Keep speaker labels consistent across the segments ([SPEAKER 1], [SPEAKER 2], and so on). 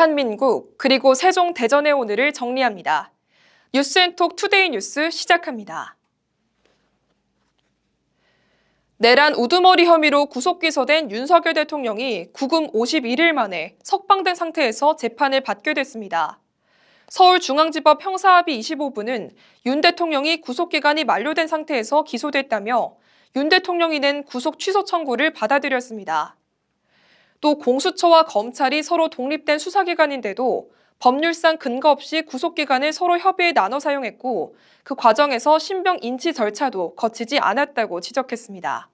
[SPEAKER 1] 대한민국 그리고 세종 대전의 오늘을 정리합니다. 뉴스앤톡 투데이 뉴스 시작합니다. 내란 우두머리 혐의로 구속 기소된 윤석열 대통령이 구금 51일 만에 석방된 상태에서 재판을 받게 됐습니다. 서울중앙지법 형사합의 25부는 윤 대통령이 구속기간이 만료된 상태에서 기소됐다며 윤 대통령이 낸 구속 취소 청구를 받아들였습니다. 또 공수처와 검찰이 서로 독립된 수사기관인데도 법률상 근거 없이 구속기간을 서로 협의해 나눠 사용했고 그 과정에서 신병 인치 절차도 거치지 않았다고 지적했습니다.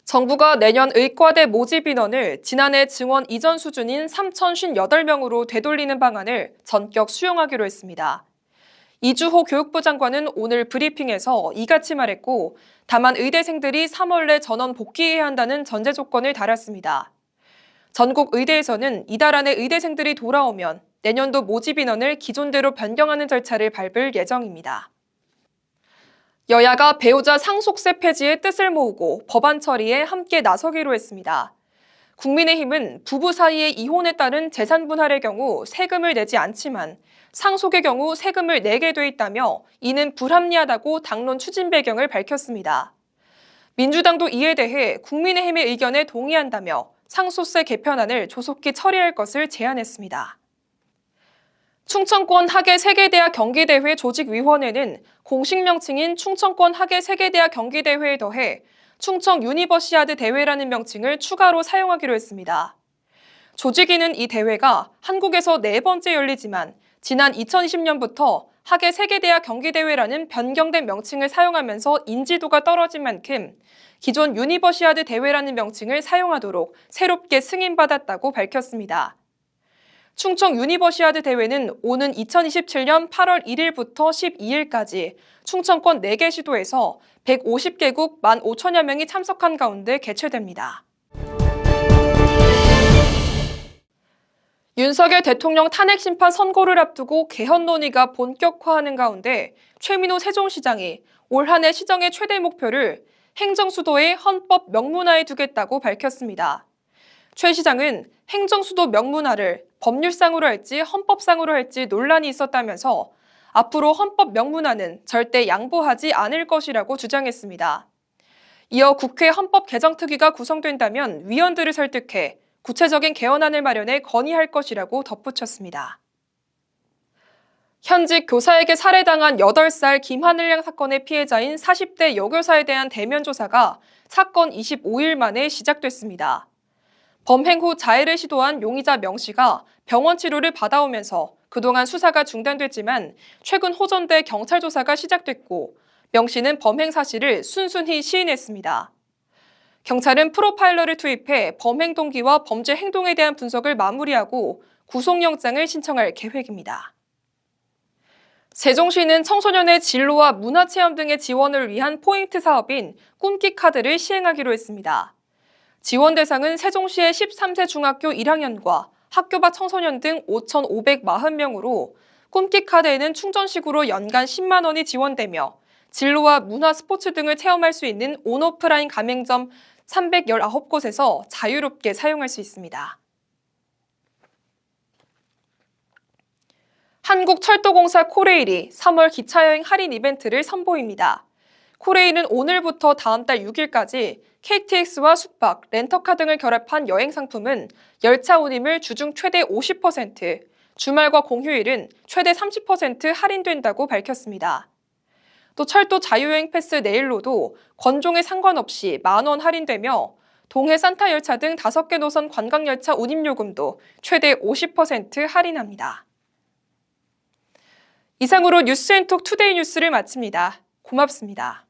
[SPEAKER 1] 정부가 내년 의과대 모집 인원을 지난해 증원 이전 수준인 3,058명으로 되돌리는 방안을 전격 수용하기로 했습니다. 이주호 교육부 장관은 오늘 브리핑에서 이같이 말했고 다만 의대생들이 3월 내 전원 복귀해야 한다는 전제 조건을 달았습니다. 전국 의대에서는 이달 안에 의대생들이 돌아오면 내년도 모집 인원을 기존대로 변경하는 절차를 밟을 예정입니다. 여야가 배우자 상속세 폐지의 뜻을 모으고 법안 처리에 함께 나서기로 했습니다. 국민의힘은 부부 사이의 이혼에 따른 재산 분할의 경우 세금을 내지 않지만 상속의 경우 세금을 내게 돼 있다며 이는 불합리하다고 당론 추진 배경을 밝혔습니다. 민주당도 이에 대해 국민의힘의 의견에 동의한다며 상속세 개편안을 조속히 처리할 것을 제안했습니다. 충청권 하계 세계대학 경기대회 조직위원회는 공식 명칭인 충청권 하계 세계대학 경기대회에 더해 충청 유니버시아드 대회라는 명칭을 추가로 사용하기로 했습니다. 조직위는 이 대회가 한국에서 4번째 열리지만 지난 2020년부터 하계 세계대학 경기대회라는 변경된 명칭을 사용하면서 인지도가 떨어진 만큼 기존 유니버시아드 대회라는 명칭을 사용하도록 새롭게 승인받았다고 밝혔습니다. 충청 유니버시아드 대회는 오는 2027년 8월 1일부터 12일까지 충청권 4개 시도에서 150개국 15,000여 명이 참석한 가운데 개최됩니다. 윤석열 대통령 탄핵 심판 선고를 앞두고 개헌 논의가 본격화하는 가운데 최민호 세종시장이 올 한 해 시정의 최대 목표를 행정수도의 헌법 명문화에 두겠다고 밝혔습니다. 최 시장은 행정수도 명문화를 법률상으로 할지 헌법상으로 할지 논란이 있었다면서 앞으로 헌법 명문화는 절대 양보하지 않을 것이라고 주장했습니다. 이어 국회 헌법개정특위가 구성된다면 위원들을 설득해 구체적인 개헌안을 마련해 건의할 것이라고 덧붙였습니다. 현직 교사에게 살해당한 8살 김하늘 양 사건의 피해자인 40대 여교사에 대한 대면 조사가 사건 25일 만에 시작됐습니다. 범행 후 자해를 시도한 용의자 명 씨가 병원 치료를 받아오면서 그동안 수사가 중단됐지만 최근 호전돼 경찰 조사가 시작됐고 명 씨는 범행 사실을 순순히 시인했습니다. 경찰은 프로파일러를 투입해 범행 동기와 범죄 행동에 대한 분석을 마무리하고 구속영장을 신청할 계획입니다. 세종시는 청소년의 진로와 문화체험 등의 지원을 위한 포인트 사업인 꿈기 카드를 시행하기로 했습니다. 지원 대상은 세종시의 13세 중학교 1학년과 학교 밖 청소년 등 5,540명으로 꿈기 카드에는 충전식으로 연간 10만 원이 지원되며 진로와 문화 스포츠 등을 체험할 수 있는 온오프라인 가맹점 319곳에서 자유롭게 사용할 수 있습니다. 한국철도공사 코레일이 3월 기차여행 할인 이벤트를 선보입니다. 코레일은 오늘부터 다음 달 6일까지 KTX와 숙박, 렌터카 등을 결합한 여행 상품은 열차 운임을 주중 최대 50%, 주말과 공휴일은 최대 30% 할인된다고 밝혔습니다. 또 철도 자유여행 패스 내일로도 건종에 상관없이 만원 할인되며 동해 산타 열차 등 5개 노선 관광열차 운임요금도 최대 50% 할인합니다. 이상으로 뉴스앤톡 투데이 뉴스를 마칩니다. 고맙습니다.